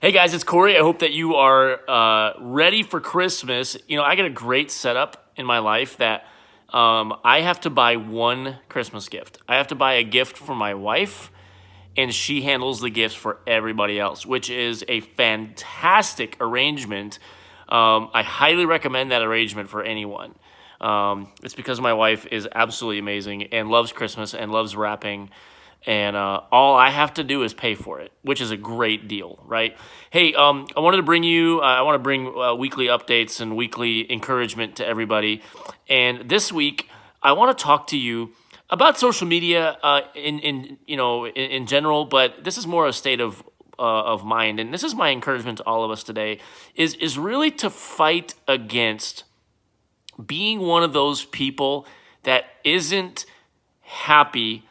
Hey guys, it's Corey. I hope that you are ready for Christmas. I got a great setup in my life that I have to buy one Christmas gift. I have to buy a gift for my wife, and she handles the gifts for everybody else, which is a fantastic arrangement. I highly recommend that arrangement for anyone. It's because my wife is absolutely amazing and loves Christmas and loves wrapping. And all I have to do is pay for it, which is a great deal, right? Hey, I wanted to bring you. I want to bring weekly updates and weekly encouragement to everybody. And this week, I want to talk to you about social media in general, but this is more a state of mind, and this is my encouragement to all of us today: is really to fight against being one of those people that isn't happy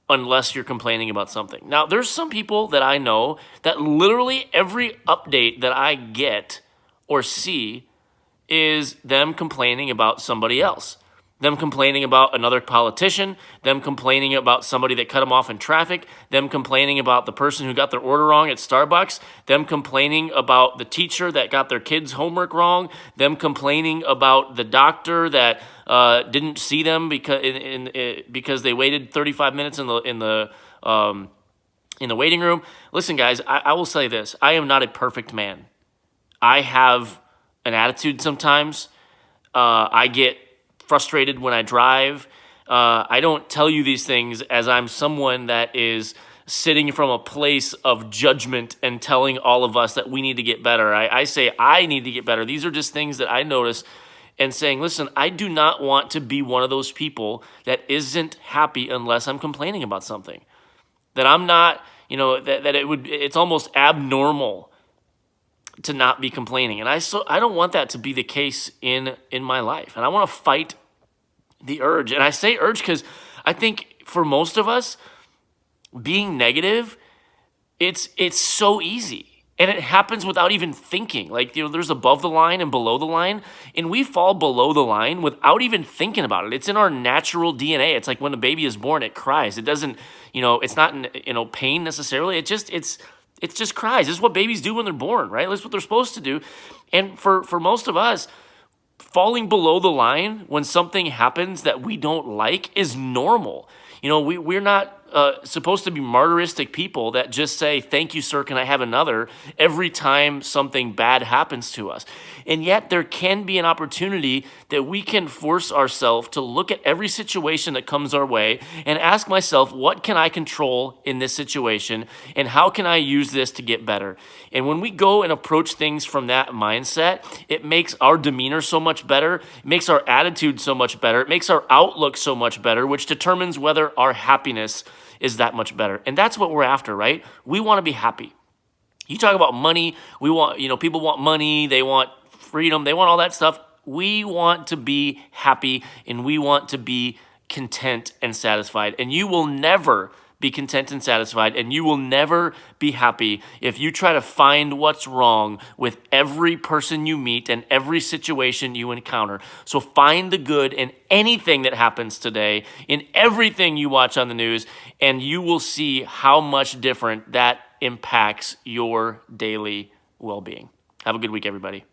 unless you're complaining about something. Now, there's some people that I know that literally every update that I get or see is them complaining about somebody else. Them complaining about another politician, them complaining about somebody that cut them off in traffic, them complaining about the person who got their order wrong at Starbucks, them complaining about the teacher that got their kids' homework wrong, them complaining about the doctor that didn't see them because they waited 35 minutes in the waiting room. Listen, guys, I will say this: I am not a perfect man. I have an attitude sometimes. I get frustrated when I drive. I don't tell you these things as I'm someone that is sitting from a place of judgment and telling all of us that we need to get better. I say I need to get better. These are just things that I notice and saying, listen, I do not want to be one of those people that isn't happy unless I'm complaining about something. That I'm not, it's almost abnormal to not be complaining. And I don't want that to be the case in my life. And I want to fight the urge. And I say urge because I think for most of us, being negative, it's so easy. And it happens without even thinking. Like, there's above the line and below the line, and we fall below the line without even thinking about it. It's in our natural DNA. It's like when a baby is born, it cries. It doesn't, it's not in, pain necessarily. It just cries. This is what babies do when they're born, right? That's what they're supposed to do. And for most of us, falling below the line when something happens that we don't like is normal. We're not supposed to be martyristic people that just say, thank you, sir, can I have another, every time something bad happens to us. And yet there can be an opportunity that we can force ourselves to look at every situation that comes our way and ask myself, what can I control in this situation, and how can I use this to get better? And when we go and approach things from that mindset, it makes our demeanor so much better, it makes our attitude so much better, it makes our outlook so much better, which determines whether our happiness is that much better. And that's what we're after, right? We want to be happy. You talk about money, we want, people want money, they want freedom, they want all that stuff. We want to be happy, and we want to be content and satisfied. And you will never be content and satisfied, and you will never be happy if you try to find what's wrong with every person you meet and every situation you encounter. So find the good in anything that happens today, in everything you watch on the news, and you will see how much different that impacts your daily well-being. Have a good week, everybody.